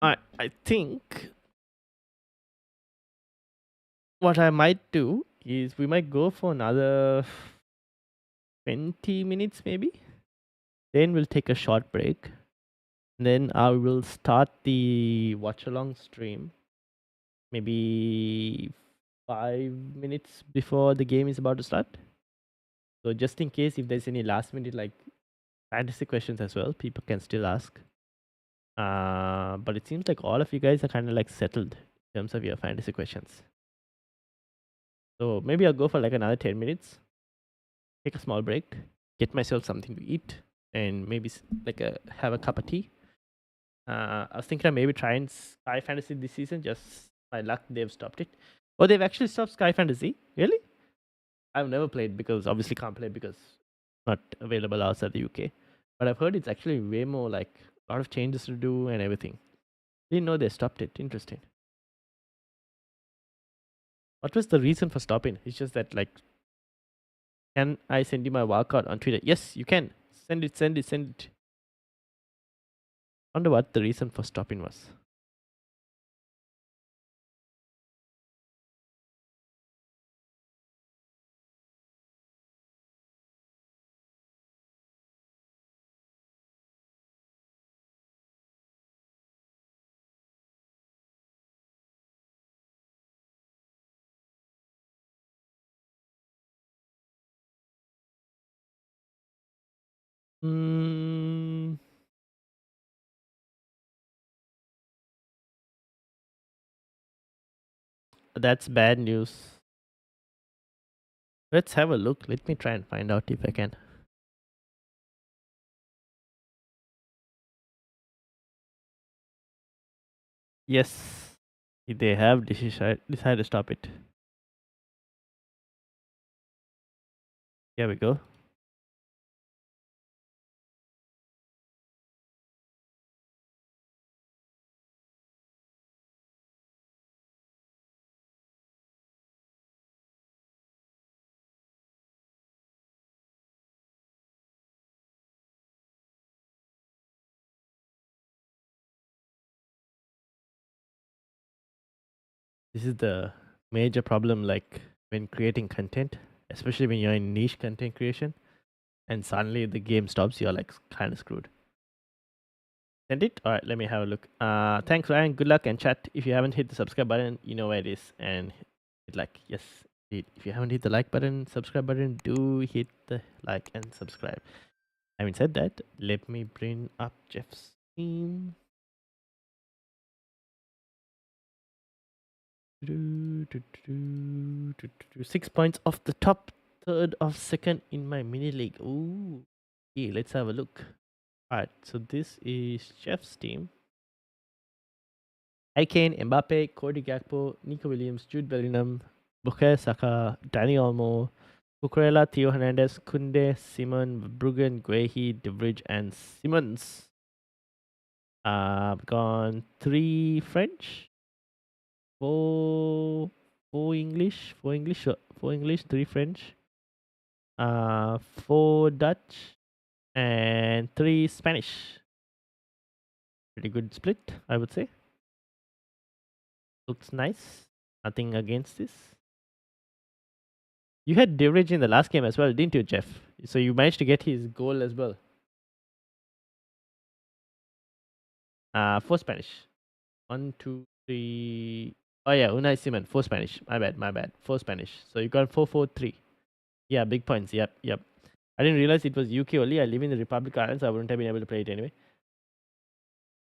I think what I might do is we might go for another 20 minutes maybe. Then we'll take a short break. Then I will start the watch along stream maybe 5 minutes before the game is about to start. So just in case if there's any last minute like fantasy questions as well, people can still ask. But it seems like all of you guys are kind of like settled in terms of your fantasy questions. So maybe I'll go for like another 10 minutes, take a small break, get myself something to eat, and maybe have a cup of tea. I was thinking of maybe trying Sky Fantasy this season. Just my luck, they've stopped it. Oh, they've actually stopped Sky Fantasy. Really? I've never played because obviously can't play because it's not available outside the UK. But I've heard it's actually way more like a lot of changes to do and everything. Didn't know they stopped it. Interesting. What was the reason for stopping? It's just that like, can I send you my wildcard on Twitter? Yes, you can. Send it, send it, send it. Wonder what the reason for stopping was. Mm, that's bad news. Let's have a look. Let me try and find out if I can. Yes, they have decided to stop it. Here we go. This is the major problem, like when creating content, especially when you're in niche content creation, and suddenly the game stops. You're like kind of screwed. Send it. All right, let me have a look. Thanks, Ryan. Good luck and chat. If you haven't hit the subscribe button, you know where it is, and hit like. Yes, indeed. If you haven't hit the like button, subscribe button, do hit the like and subscribe. Having said that, let me bring up Jeff's team. 6 points off the top, third of second in my mini league. Ooh, okay, let's have a look. All right, so this is Jeff's team. Kane, Mbappe, Cody Gakpo, Nico Williams, Jude Bellingham, Bukayo Saka, Danny Olmo, Cucurella, Theo Hernandez, Kunde, Simon, Bruggen, Guehi, De Vrij, and Simmons. I've gone 3 French, 4 English, 3 French, 4 Dutch, and 3 Spanish. Pretty good split, I would say. Looks nice. Nothing against this. You had De Vrij in the last game as well, didn't you, Jeff? So you managed to get his goal as well. 4 Spanish. 1, 2, 3. Oh yeah, Unai Simon, 4 Spanish. My bad. 4 Spanish. So you got 4-4-3. Yeah, big points. Yep. I didn't realize it was UK only. I live in the Republic Islands, so I wouldn't have been able to play it anyway.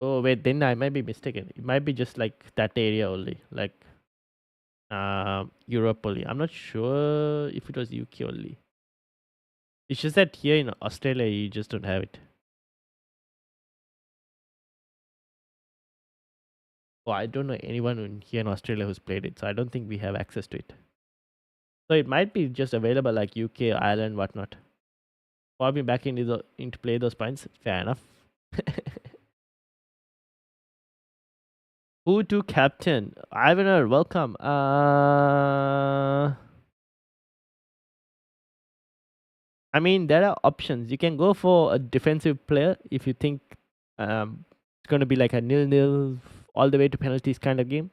Oh wait, then I might be mistaken. It might be just like that area only, like Europe only. I'm not sure if it was UK only. It's just that here in Australia you just don't have it. Oh, I don't know anyone here in Australia who's played it, so I don't think we have access to it. So it might be just available like UK, Ireland, whatnot. For me back into play those points, fair enough. Who to captain? Ivaner, welcome. I mean, there are options. You can go for a defensive player if you think it's going to be like a 0-0 all the way to penalties kind of game.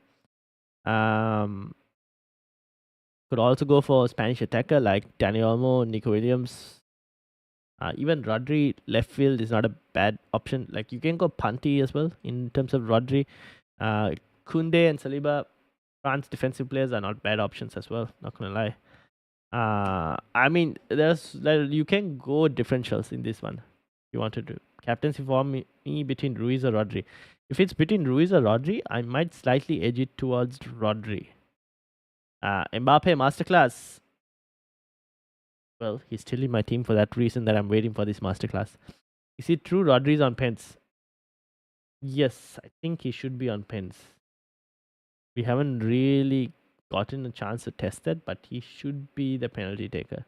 Could also go for a Spanish attacker like Dani Olmo, Nico Williams. Even Rodri left field is not a bad option. Like you can go Panti as well in terms of Rodri. Kunde and Saliba, France defensive players are not bad options as well. Not gonna lie. I mean, you can go differentials in this one. If you want to do captaincy for me between Ruiz or Rodri. If it's between Ruiz or Rodri, I might slightly edge it towards Rodri. Mbappe masterclass. Well, he's still in my team for that reason that I'm waiting for this masterclass. Is it true Rodri's on pens? Yes, I think he should be on pens. We haven't really gotten a chance to test that, but he should be the penalty taker.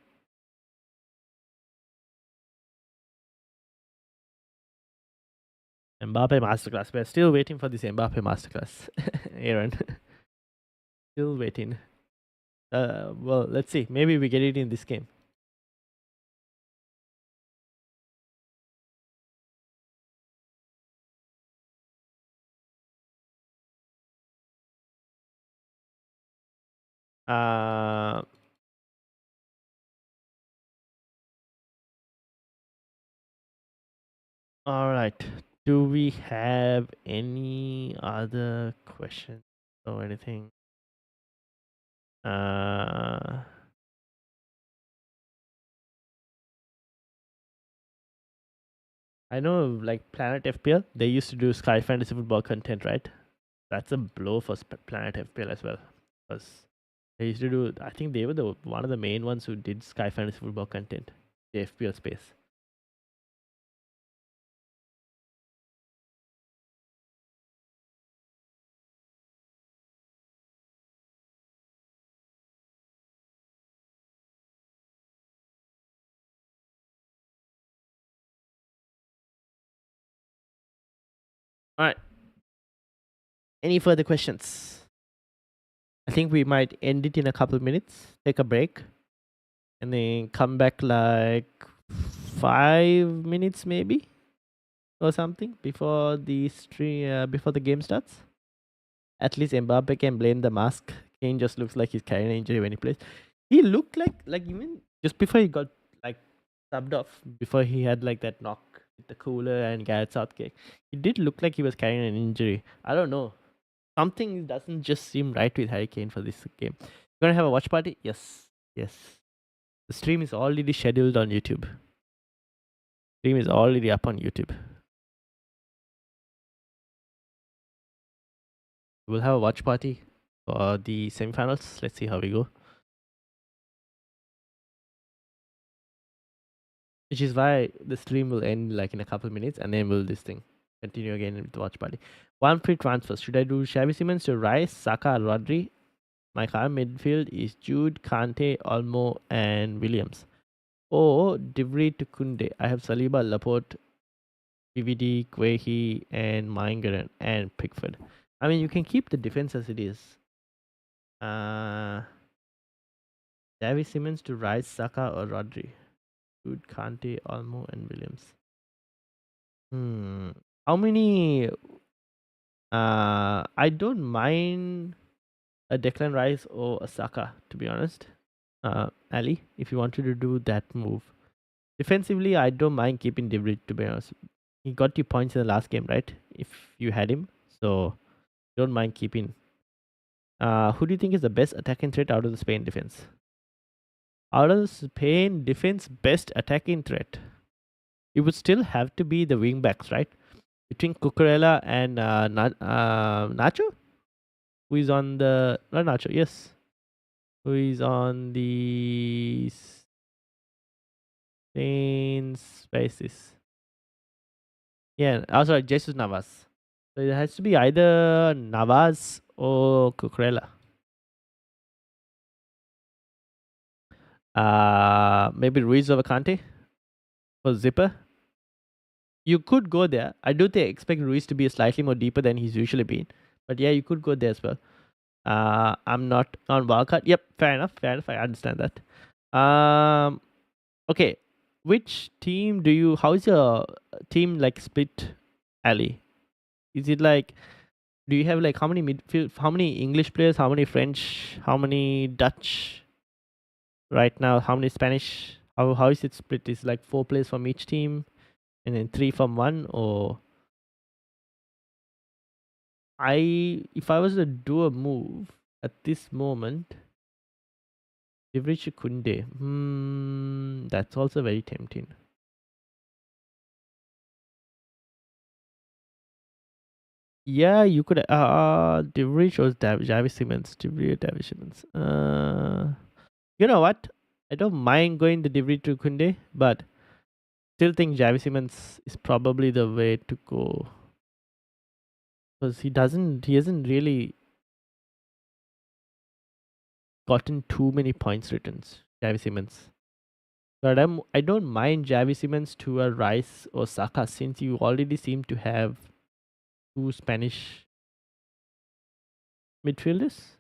Mbappe masterclass. We're still waiting for this Mbappe masterclass, Aaron. Still waiting. Well, let's see. Maybe we get it in this game. All right. Do we have any other questions or anything? I know, like Planet FPL, they used to do Sky Fantasy Football content, right? That's a blow for Planet FPL as well, because they used to do. I think they were one of the main ones who did Sky Fantasy Football content, the FPL space. All right. Any further questions? I think we might end it in a couple of minutes. Take a break, and then come back like 5 minutes maybe or something before the stream before the game starts. At least Mbappe can blame the mask. Kane just looks like he's carrying an injury when he plays. He looked like even just before he got like subbed off, before he had like that knock with the cooler and Gareth Southgate, he did look like he was carrying an injury. I don't know. Something doesn't just seem right with Harry Kane for this game. You're gonna have a watch party? Yes. Yes. The stream is already scheduled on YouTube. Stream is already up on YouTube. We'll have a watch party for the semifinals. Let's see how we go. Which is why the stream will end like in a couple minutes and then we'll this thing continue again with the watch party. One free transfer. Should I do Xavi Simmons to Rice, Saka, Rodri? My current midfield is Jude, Kante, Olmo, and Williams. Or Divri to Kunde. I have Saliba, Laporte, PVD, Guehi, and Maingaren, and Pickford. I mean, you can keep the defense as it is. Xavi Simmons to Rice, Saka, or Rodri. Jude, Kante, Olmo, and Williams. How many? I don't mind a Declan Rice or a Saka, to be honest. Ali, if you wanted to do that move. Defensively, I don't mind keeping Divrit, to be honest. He got you points in the last game, right? If you had him. So, don't mind keeping. Who do you think is the best attacking threat out of the Spain defense? Out of the Spain defense, best attacking threat. It would still have to be the wing backs, right? Between Cucurella and Nacho? Who is on the... Not Nacho, yes. Who is on the... Spain spaces. Yeah, oh sorry, Jesus Navas. So it has to be either Navas or Cucurella. Maybe Ruiz over Kante for Zipper. You could go there. I do expect Ruiz to be slightly more deeper than he's usually been. But yeah, you could go there as well. I'm not on wildcard. Yep, fair enough. Fair enough. I understand that. Okay. Which team do you? How is your team like split, Ali? Is it like? Do you have like how many midfield? How many English players? How many French? How many Dutch? Right now, how many Spanish? How is it split? Is like 4 players from each team, and then 3 from one, or if I was to do a move at this moment, Leverage Kunde. That's also very tempting. Yeah, you could. Leverage or Javi Simmons. David Simmons. You know what? I don't mind going the Leverage to Kunde, but still think Javi Simmons is probably the way to go because he hasn't really gotten too many points returns. Javi Simmons. But I don't mind Javi Simmons to a Rice or Saka since you already seem to have 2 Spanish midfielders.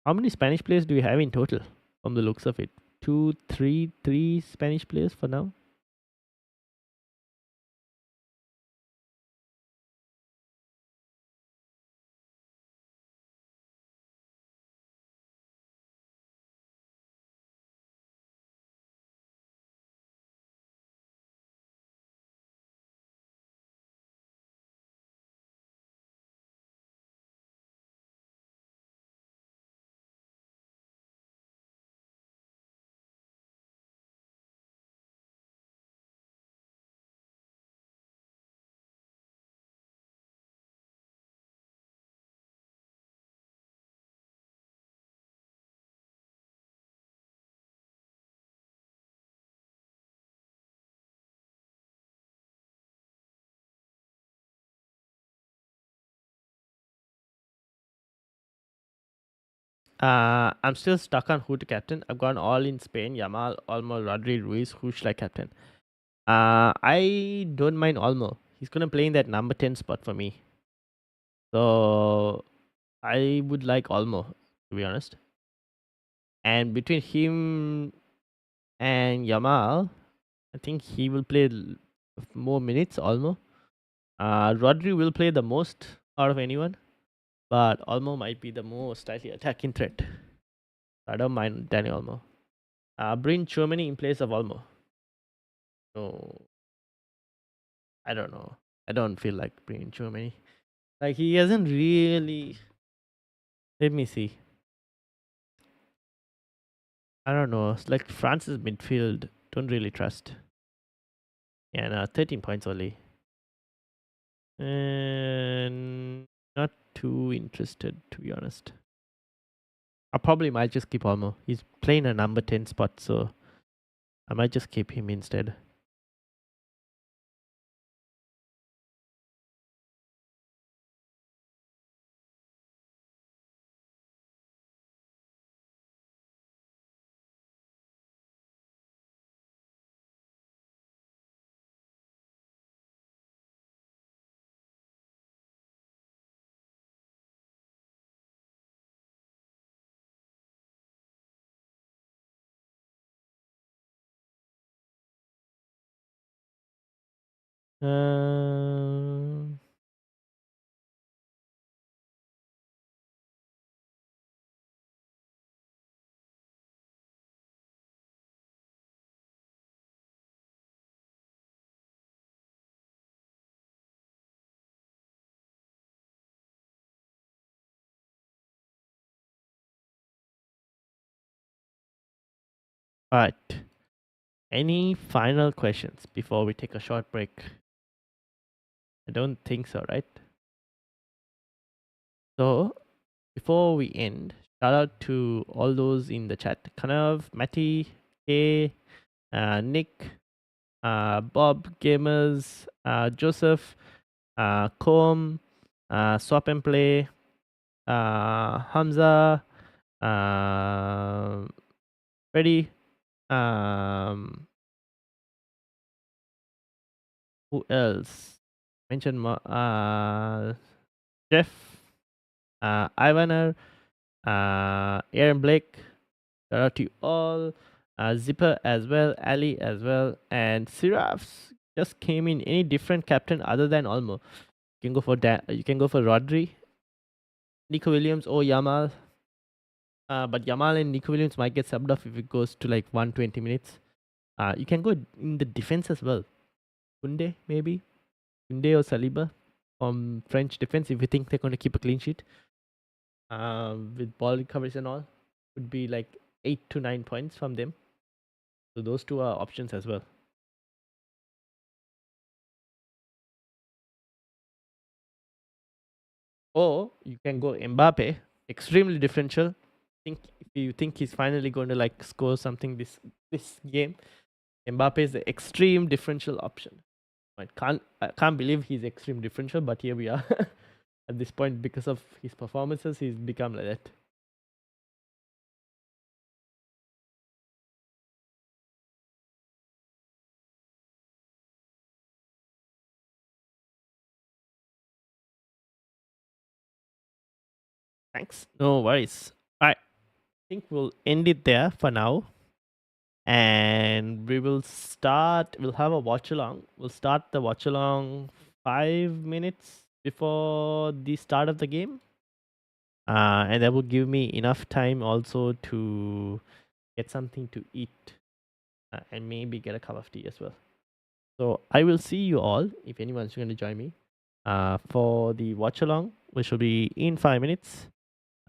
How many Spanish players do you have in total from the looks of it? Three Spanish players for now. I'm still stuck on who to captain. I've gone all in Spain. Yamal, Olmo, Rodri, Ruiz. Who should I captain? I don't mind Olmo. He's gonna play in that number 10 spot for me. So I would like Olmo, to be honest. And between him and Yamal, I think he will play more minutes Olmo. Rodri will play the most out of anyone, but Olmo might be the most slightly attacking threat. I don't mind Danny Olmo. Bring Germany in place of Olmo. No, I don't know. I don't feel like bringing Germany. Like he hasn't really. Let me see. I don't know. It's like France's midfield. Don't really trust. Yeah, no, 13 points only. And not too interested, to be honest. I probably might just keep Olmo. He's playing a number 10 spot, so I might just keep him instead. Um, Alright. Any final questions before we take a short break? I don't think so, right? So, before we end, shout out to all those in the chat. Kanav, Matty, Kay, Nick, Bob, Gamers, Joseph, Com, Swap and Play, Hamza, Freddy, who else? Mention Jeff, Ivaner, Aaron Blake. Shout out to you all. Zipper as well, Ali as well, and Siraphs just came in. Any different captain other than Olmo? You can go for you can go for Rodri, Nico Williams, or Yamal. But Yamal and Nico Williams might get subbed off if it goes to like 120 minutes. You can go in the defense as well. Kunde, maybe. Kunde or Saliba from French defense if you think they're going to keep a clean sheet. With ball coverage and all. Would be like 8 to 9 points from them. So those two are options as well. Or you can go Mbappe, extremely differential. Think if you think he's finally going to like score something this game, Mbappe is the extreme differential option. I can't believe he's extreme differential, but here we are. At this point, because of his performances, he's become like that. Thanks. No worries. Alright. I think we'll end it there for now. And we will start, we'll have a watch along. We'll start the watch along 5 minutes before the start of the game. And that will give me enough time also to get something to eat and maybe get a cup of tea as well. So I will see you all if anyone's going to join me for the watch along, which will be in 5 minutes.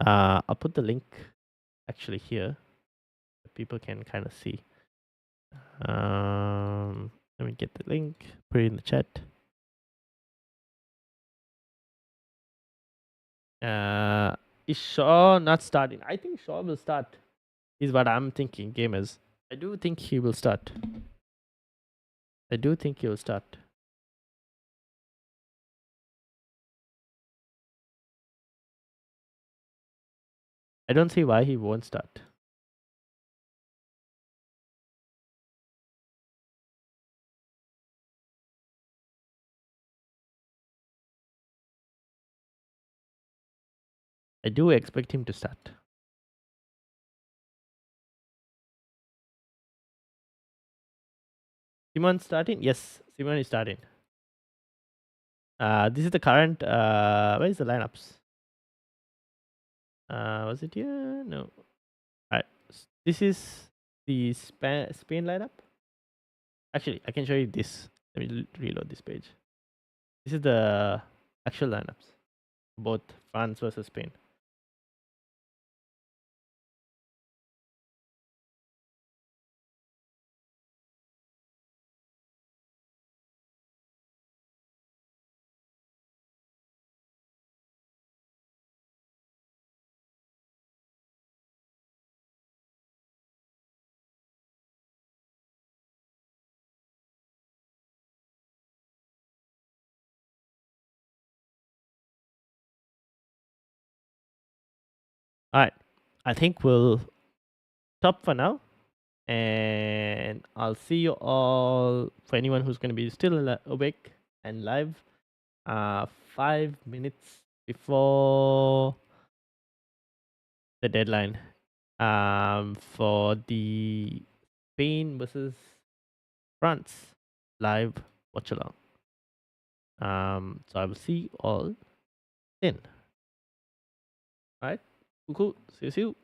I'll put the link actually here so people can kind of see. Let me get the link, put it in the chat. Is Shaw not starting? I think Shaw will start, is what I'm thinking, gamers. I do think he will start. I do think he will start. I don't see why he won't start. I do expect him to start. Simon starting? Yes, Simon is starting. This is the current. Where is the lineups? Was it here? No. Alright. This is the Spain lineup. Actually, I can show you this. Let me reload this page. This is the actual lineups, both France versus Spain. Alright. I think we'll stop for now. And I'll see you all, for anyone who's going to be still awake and live, 5 minutes before the deadline, for the Spain versus France live watch along. So I will see you all then. All right, cool. See you.